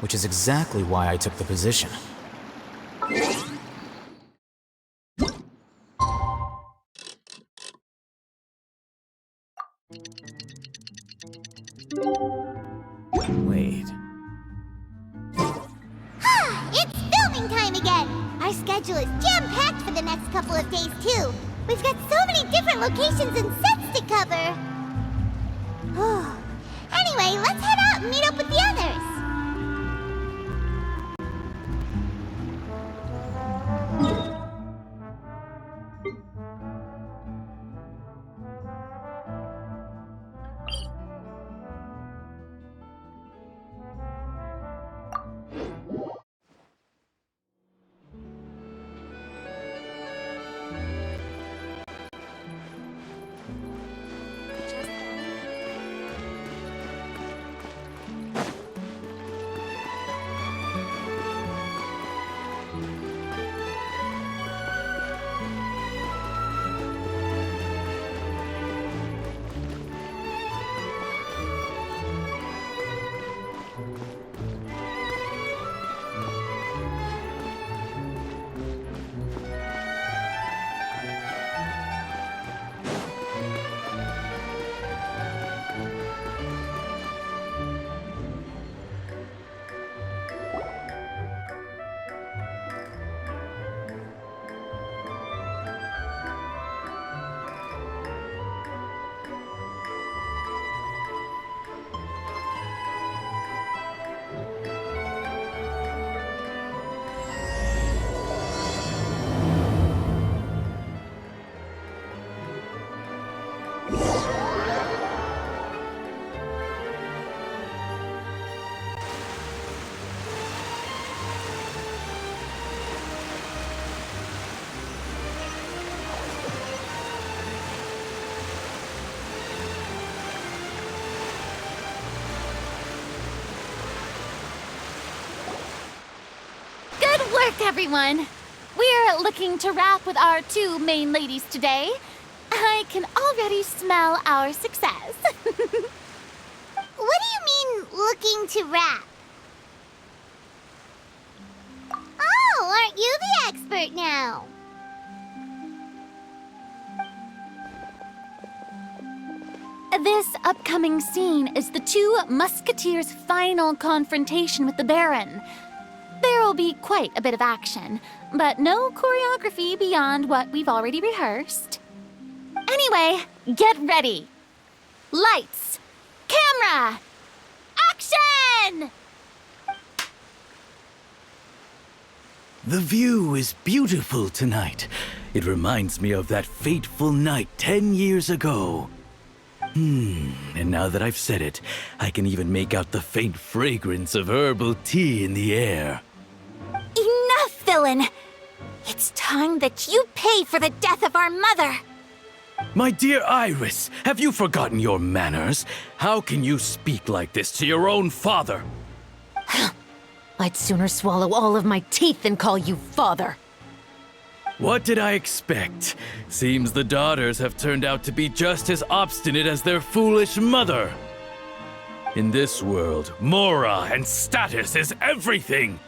which is exactly why I took the position. Wait. It's filming time again! Our schedule is jam-packed for the next couple of days, too. We've got so many different locations and sets to cover. Anyway, let's head out and meet up with the others. Everyone, we're looking to wrap with our two main ladies today. I can already smell our success. What do you mean, looking to wrap? Oh, aren't you the expert now? This upcoming scene is the two musketeers' final confrontation with the Baron. There will be quite a bit of action, but no choreography beyond what we've already rehearsed. Anyway, get ready. Lights, camera, action! The view is beautiful tonight. It reminds me of that fateful night 10 years ago. And now that I've said it, I can even make out the faint fragrance of herbal tea in the air. Enough, villain! It's time that you pay for the death of our mother! My dear Iris, have you forgotten your manners? How can you speak like this to your own father? I'd sooner swallow all of my teeth than call you father. What did I expect? Seems the daughters have turned out to be just as obstinate as their foolish mother. In this world, mora and status is everything.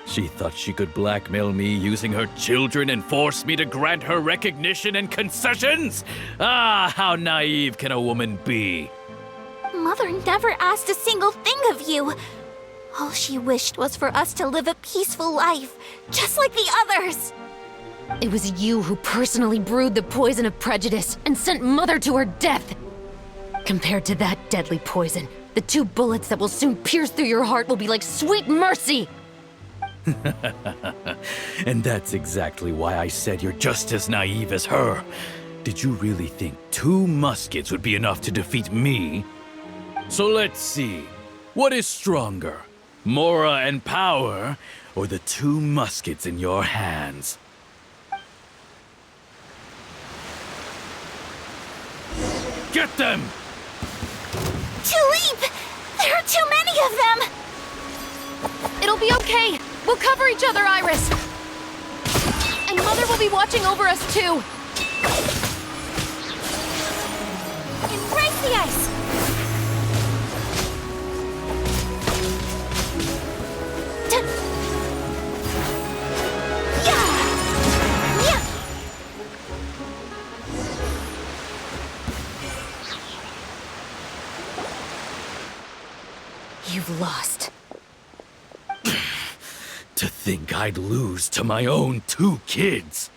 She thought she could blackmail me using her children and force me to grant her recognition and concessions? Ah, how naive can a woman be? Mother never asked a single thing of you. All she wished was for us to live a peaceful life, just like the others. It was you who personally brewed the poison of prejudice and sent Mother to her death. Compared to that deadly poison, the 2 bullets that will soon pierce through your heart will be like sweet mercy. And that's exactly why I said you're just as naive as her. Did you really think 2 muskets would be enough to defeat me? So let's see. What is stronger? Mora and power, or the 2 muskets in your hands? Get them! Tulip! There are too many of them! It'll be okay. We'll cover each other, Iris. And Mother will be watching over us, too. Embrace the ice! To think I'd lose to my own 2 kids.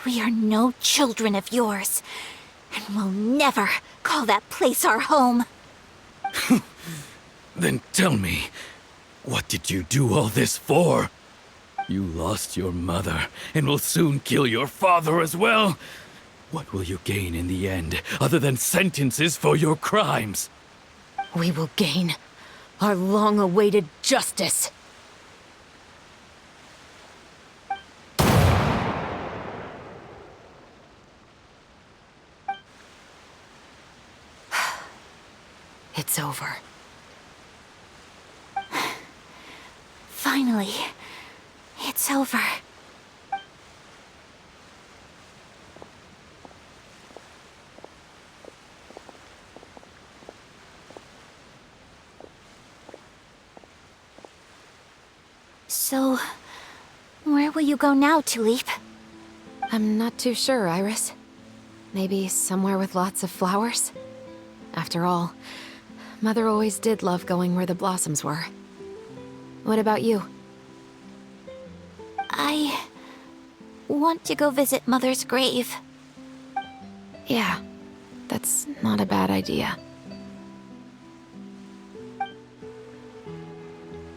We are no children of yours, and we'll never call that place our home. Then tell me, what did you do all this for? You lost your mother, and will soon kill your father as well. What will you gain in the end, other than sentences for your crimes? We will gain our long-awaited justice. It's over. Finally, it's over. So, where will you go now, Tulip? I'm not too sure, Iris. Maybe somewhere with lots of flowers? After all, Mother always did love going where the blossoms were. What about you? I want to go visit Mother's grave. Yeah, that's not a bad idea.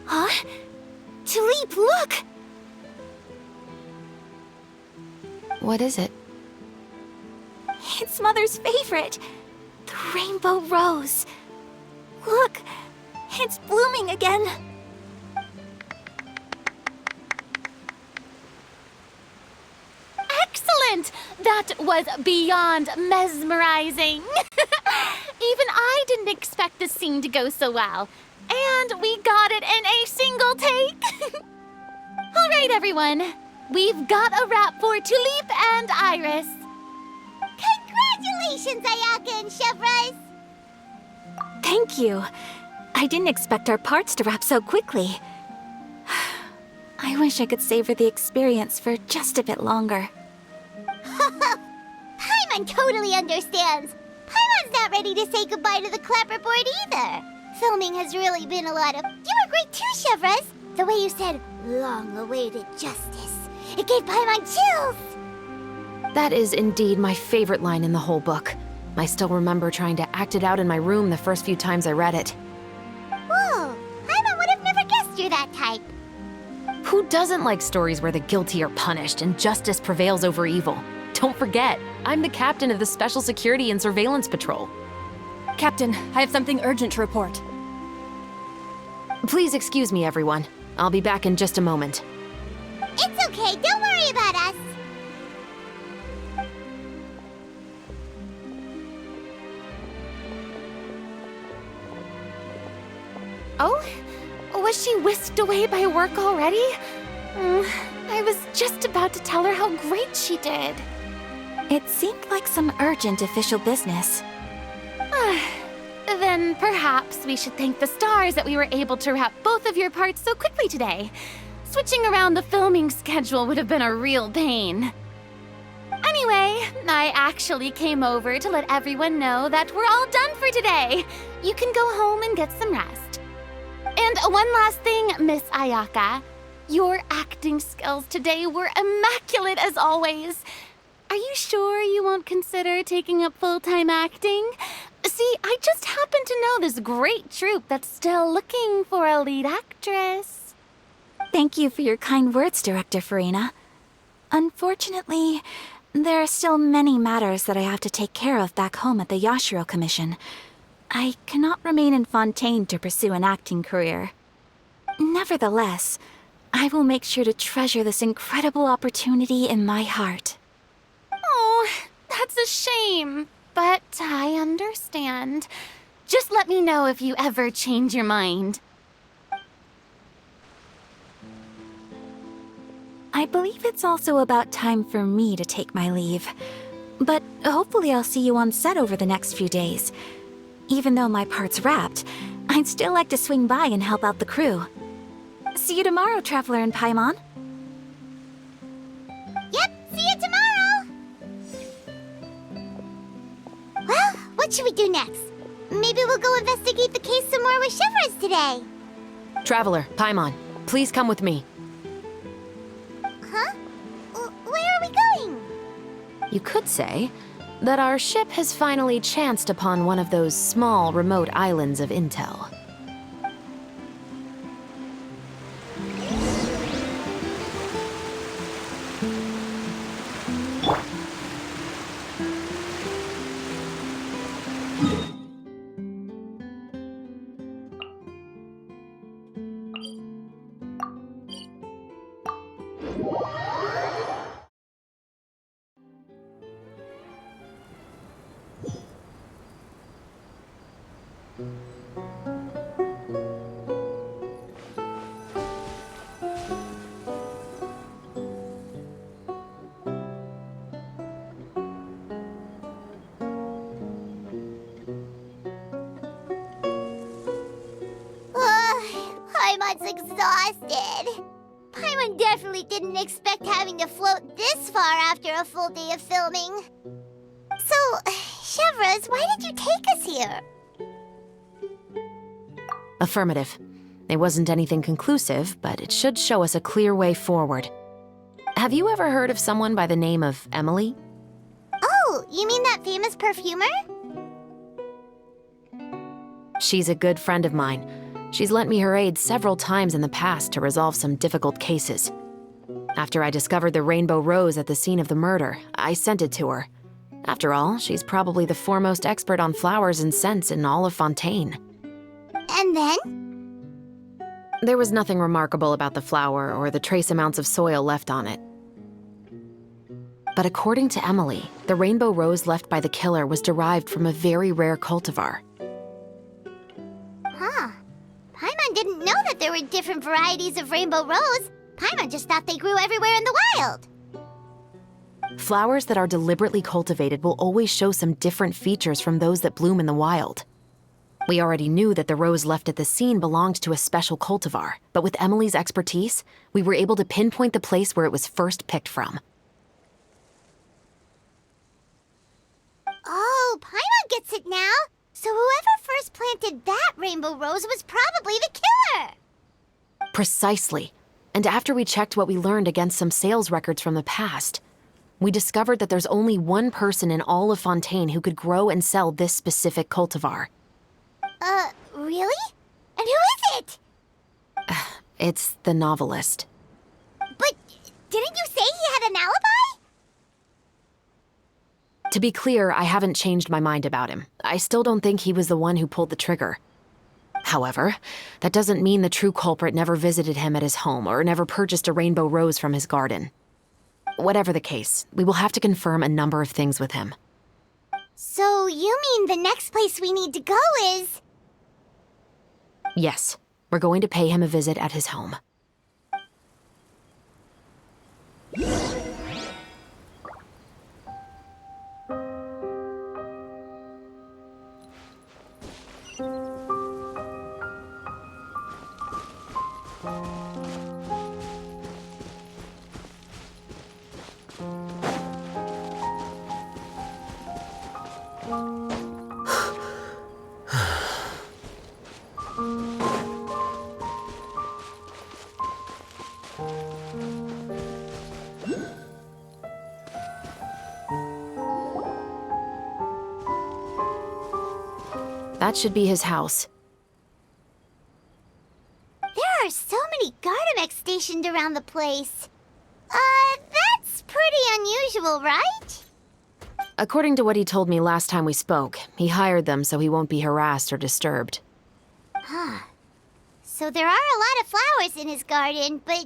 Huh? Tulip, look! What is it? It's Mother's favorite. The rainbow rose. Look, it's blooming again. Excellent! That was beyond mesmerizing. Even I didn't expect this scene to go so well. And we got it in a single take. All right, everyone. We've got a wrap for Tulip and Iris. Congratulations, Ayaka and chevreuse! Thank you. I didn't expect our parts to wrap so quickly. I wish I could savor the experience for just a bit longer. Paimon totally understands. Paimon's not ready to say goodbye to the clapperboard either. Filming has really been a lot of... You were great too, chevreuse. The way you said, long-awaited justice. It gave Paimon chills. That is indeed my favorite line in the whole book. I still remember trying to act it out in my room the first few times I read it. Whoa, Paimon would have never guessed you're that type. Who doesn't like stories where the guilty are punished and justice prevails over evil? Don't forget, I'm the captain of the Special Security and Surveillance Patrol. Captain, I have something urgent to report. Please excuse me, everyone. I'll be back in just a moment. It's okay, don't worry about us. Oh? Was she whisked away by work already? I was just about to tell her how great she did. It seemed like some urgent official business. Then perhaps we should thank the stars that we were able to wrap both of your parts so quickly today. Switching around the filming schedule would have been a real pain. Anyway, I actually came over to let everyone know that we're all done for today. You can go home and get some rest. And one last thing, Miss Ayaka. Your acting skills today were immaculate as always. Are you sure you won't consider taking up full-time acting? See, I just happen to know this great troupe that's still looking for a lead actress. Thank you for your kind words, Director Farina. Unfortunately, there are still many matters that I have to take care of back home at the Yashiro Commission. I cannot remain in Fontaine to pursue an acting career. Nevertheless, I will make sure to treasure this incredible opportunity in my heart. Oh, that's a shame. But I understand. Just let me know if you ever change your mind. I believe it's also about time for me to take my leave. But hopefully I'll see you on set over the next few days. Even though my part's wrapped, I'd still like to swing by and help out the crew. See you tomorrow, Traveler and Paimon. Yep, see you tomorrow. Well, what should we do next? Maybe we'll go investigate the case some more with chevreuse today. Traveler, Paimon, please come with me. Huh? Where are we going? You could say that our ship has finally chanced upon one of those small, remote islands of intel. Paimon's exhausted. Paimon definitely didn't expect having to float this far after a full day of filming. So, chevreuse, why did you take us here? Affirmative. It wasn't anything conclusive, but it should show us a clear way forward. Have you ever heard of someone by the name of Emily? Oh, you mean that famous perfumer? She's a good friend of mine. She's lent me her aid several times in the past to resolve some difficult cases. After I discovered the rainbow rose at the scene of the murder, I sent it to her. After all, she's probably the foremost expert on flowers and scents in all of Fontaine. And then? There was nothing remarkable about the flower or the trace amounts of soil left on it. But according to Emily, the rainbow rose left by the killer was derived from a very rare cultivar. Huh. Paimon didn't know that there were different varieties of rainbow rose. Paimon just thought they grew everywhere in the wild. Flowers that are deliberately cultivated will always show some different features from those that bloom in the wild. We already knew that the rose left at the scene belonged to a special cultivar, but with Emily's expertise, we were able to pinpoint the place where it was first picked from. Oh, Paimon gets it now. So whoever first planted that rainbow rose was probably the killer. Precisely. And after we checked what we learned against some sales records from the past, we discovered that there's only one person in all of Fontaine who could grow and sell this specific cultivar. Really? And who is it? It's the novelist. But didn't you say he had an alibi? To be clear, I haven't changed my mind about him. I still don't think he was the one who pulled the trigger. However, that doesn't mean the true culprit never visited him at his home or never purchased a rainbow rose from his garden. Whatever the case, we will have to confirm a number of things with him. So you mean the next place we need to go is... Yes, we're going to pay him a visit at his home. That should be his house. There are so many Gardamex stationed around the place. That's pretty unusual, right? According to what he told me last time we spoke, he hired them so he won't be harassed or disturbed. Huh. So there are a lot of flowers in his garden, but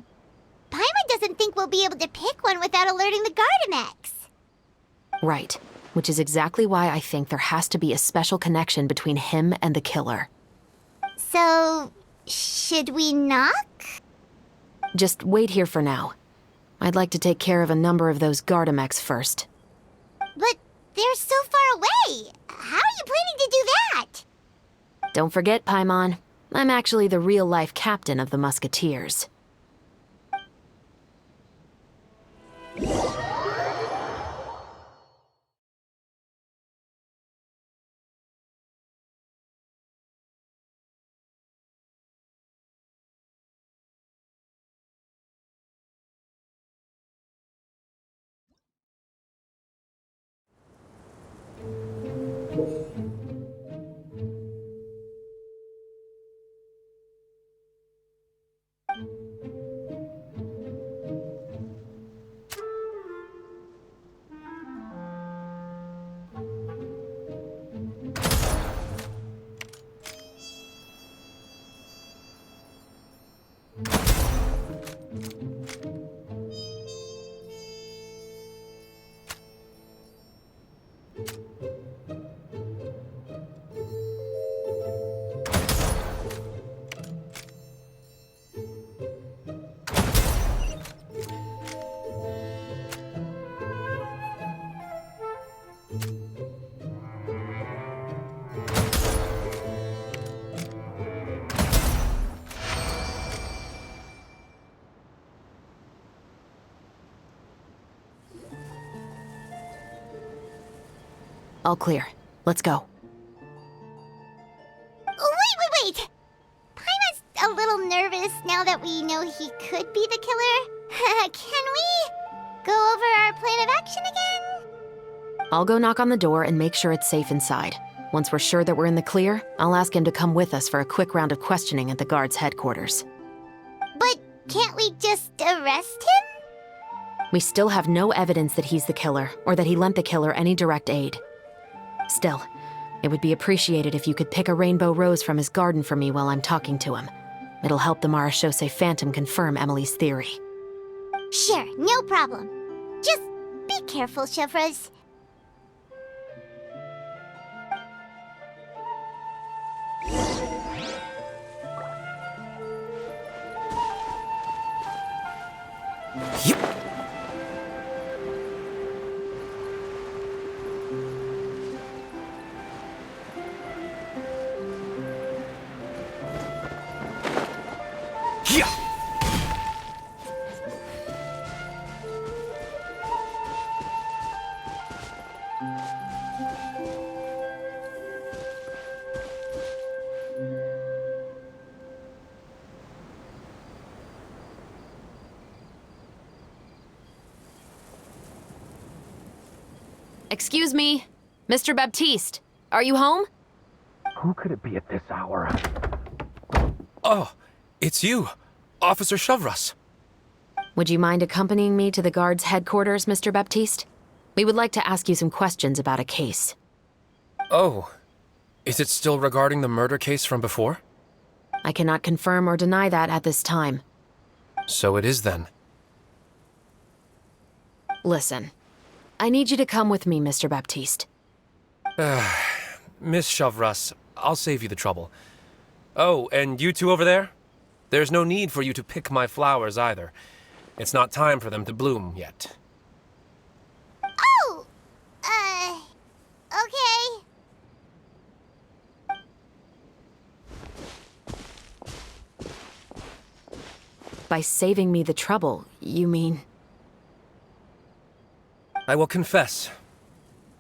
Paimon doesn't think we'll be able to pick one without alerting the Gardamex. Right, which is exactly why I think there has to be a special connection between him and the killer. So, should we knock? Just wait here for now. I'd like to take care of a number of those Gardamex first. But they're so far away. How are you planning to do that? Don't forget, Paimon, I'm actually the real-life captain of the Musketeers. All clear. Let's go. Wait! Paimon's a little nervous now that we know he could be the killer. Can we go over our plan of action again? I'll go knock on the door and make sure it's safe inside. Once we're sure that we're in the clear, I'll ask him to come with us for a quick round of questioning at the guard's headquarters. But can't we just arrest him? We still have no evidence that he's the killer, or that he lent the killer any direct aid. Still, it would be appreciated if you could pick a rainbow rose from his garden for me while I'm talking to him. It'll help the Marachose Phantom confirm Emily's theory. Sure, no problem. Just be careful, chevreuse. Excuse me, Mr. Baptiste, are you home? Who could it be at this hour? Oh, it's you, Officer chevreuse. Would you mind accompanying me to the guard's headquarters, Mr. Baptiste? We would like to ask you some questions about a case. Oh, is it still regarding the murder case from before? I cannot confirm or deny that at this time. So it is then. Listen, I need you to come with me, Mr. Baptiste. Miss chevreuse, I'll save you the trouble. Oh, and you two over there? There's no need for you to pick my flowers either. It's not time for them to bloom yet. Oh! Okay. By saving me the trouble, you mean... I will confess,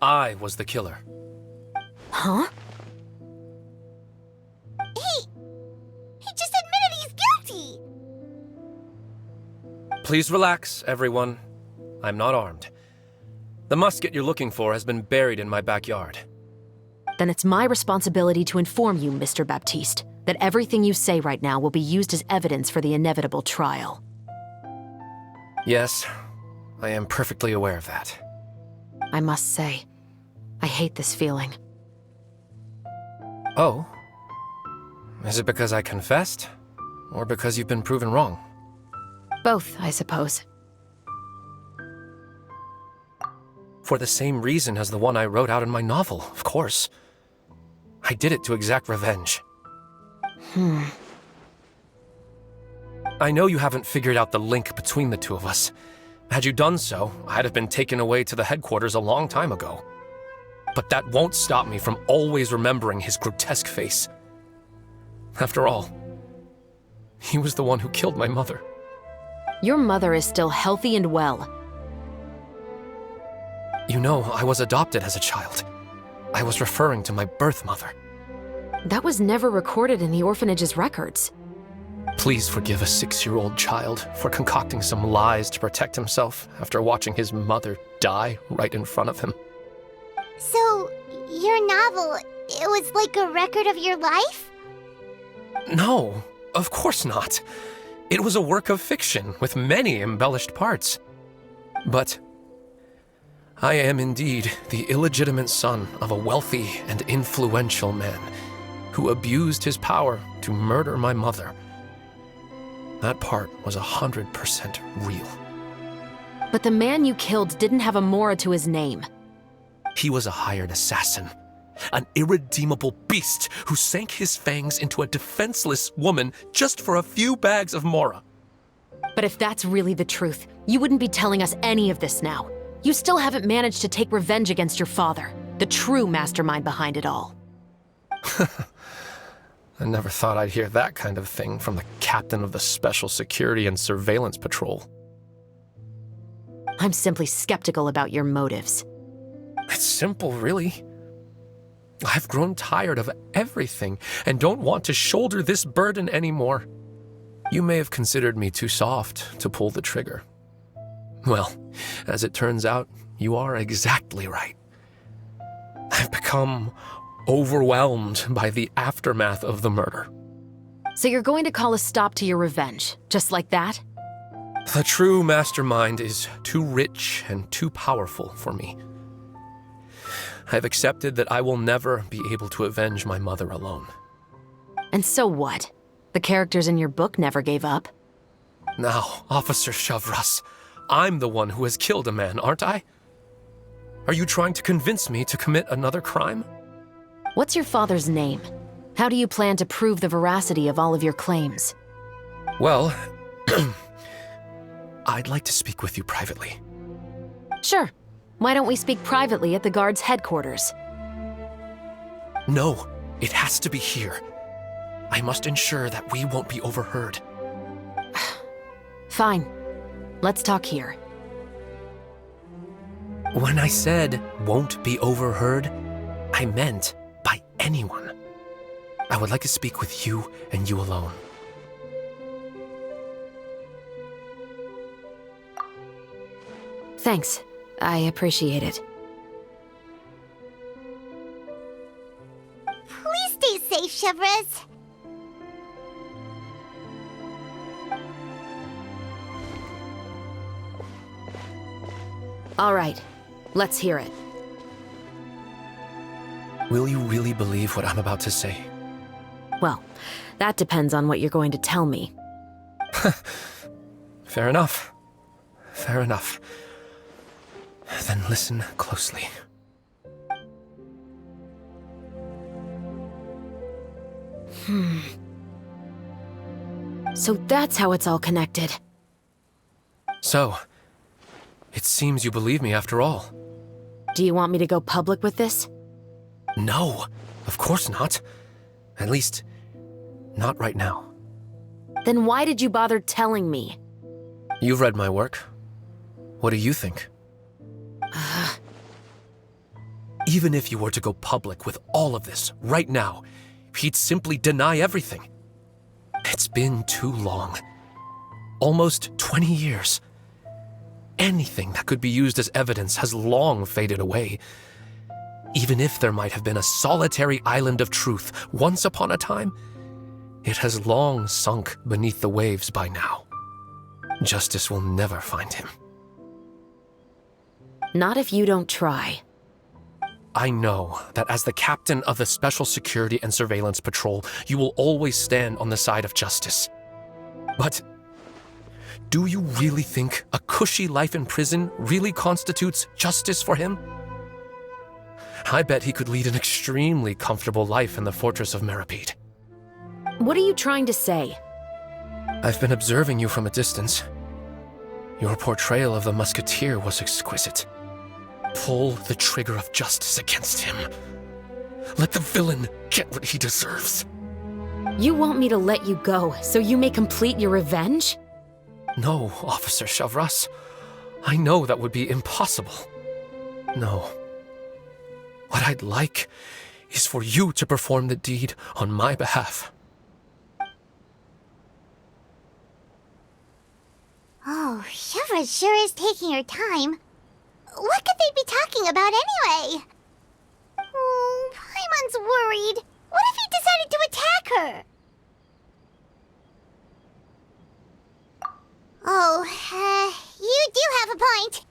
I was the killer. Huh? He just admitted he's guilty! Please relax, everyone. I'm not armed. The musket you're looking for has been buried in my backyard. Then it's my responsibility to inform you, Mr. Baptiste, that everything you say right now will be used as evidence for the inevitable trial. Yes, I am perfectly aware of that. I must say, I hate this feeling. Oh? Is it because I confessed? Or because you've been proven wrong? Both, I suppose. For the same reason as the one I wrote out in my novel, of course. I did it to exact revenge. I know you haven't figured out the link between the two of us. Had you done so, I'd have been taken away to the headquarters a long time ago. But that won't stop me from always remembering his grotesque face. After all, he was the one who killed my mother. Your mother is still healthy and well. You know, I was adopted as a child. I was referring to my birth mother. That was never recorded in the orphanage's records. Please forgive a 6-year-old child for concocting some lies to protect himself after watching his mother die right in front of him. So, your novel, it was like a record of your life? No, of course not. It was a work of fiction with many embellished parts. But I am indeed the illegitimate son of a wealthy and influential man who abused his power to murder my mother. That part was 100% real. But the man you killed didn't have a Mora to his name. He was a hired assassin. An irredeemable beast who sank his fangs into a defenseless woman just for a few bags of Mora. But if that's really the truth, you wouldn't be telling us any of this now. You still haven't managed to take revenge against your father, the true mastermind behind it all. I never thought I'd hear that kind of thing from the captain of the Special Security and Surveillance Patrol. I'm simply skeptical about your motives. It's simple, really. I've grown tired of everything and don't want to shoulder this burden anymore. You may have considered me too soft to pull the trigger. Well, as it turns out, you are exactly right. I've become overwhelmed by the aftermath of the murder. So you're going to call a stop to your revenge, just like that? The true mastermind is too rich and too powerful for me. I've accepted that I will never be able to avenge my mother alone. And so what? The characters in your book never gave up. Now, Officer chevreuse, I'm the one who has killed a man, aren't I? Are you trying to convince me to commit another crime? What's your father's name? How do you plan to prove the veracity of all of your claims? Well, I'd like to speak with you privately. Sure. Why don't we speak privately at the guard's headquarters? No, it has to be here. I must ensure that we won't be overheard. Fine. Let's talk here. When I said won't be overheard, I meant by anyone. I would like to speak with you and you alone. Thanks. I appreciate it. Please stay safe, chevreuse. All right. Let's hear it. Will you really believe what I'm about to say? Well, that depends on what you're going to tell me. Fair enough. Fair enough. Then listen closely. So that's how it's all connected. So, it seems you believe me after all. Do you want me to go public with this? No, of course not. At least, not right now. Then why did you bother telling me? You've read my work. What do you think? Even if you were to go public with all of this right now, he'd simply deny everything. It's been too long. Almost 20 years. Anything that could be used as evidence has long faded away. Even if there might have been a solitary island of truth once upon a time, it has long sunk beneath the waves by now. Justice will never find him. Not if you don't try. I know that as the captain of the Special Security and Surveillance Patrol, you will always stand on the side of justice. But do you really think a cushy life in prison really constitutes justice for him? I bet he could lead an extremely comfortable life in the fortress of Meripede. What are you trying to say? I've been observing you from a distance. Your portrayal of the musketeer was exquisite. Pull the trigger of justice against him. Let the villain get what he deserves. You want me to let you go so you may complete your revenge? No, Officer chevreuse. I know that would be impossible. No. What I'd like is for you to perform the deed on my behalf. Oh, chevreuse sure is taking her time. What could they be talking about anyway? Oh, Paimon's worried. What if he decided to attack her? Oh, you do have a point.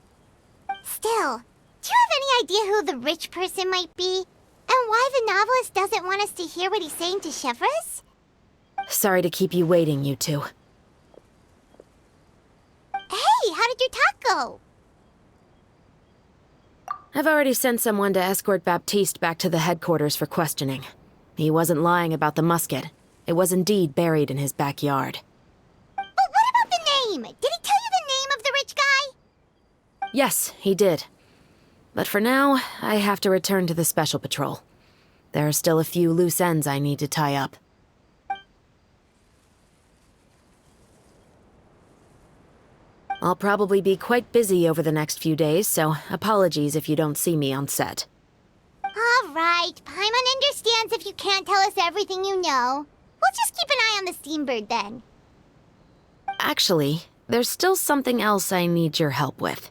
Still, do you have any idea who the rich person might be? And why the novelist doesn't want us to hear what he's saying to chevreuse? Sorry to keep you waiting, you two. go? I've already sent someone to escort Baptiste back to the headquarters for questioning. He wasn't lying about the musket. It was indeed buried in his backyard. But what about the name? Did he tell you the name of the rich guy? Yes, he did. But for now, I have to return to the Special Patrol. There are still a few loose ends I need to tie up. I'll probably be quite busy over the next few days, so apologies if you don't see me on set. All right, Paimon understands if you can't tell us everything you know. We'll just keep an eye on the Steambird then. Actually, there's still something else I need your help with.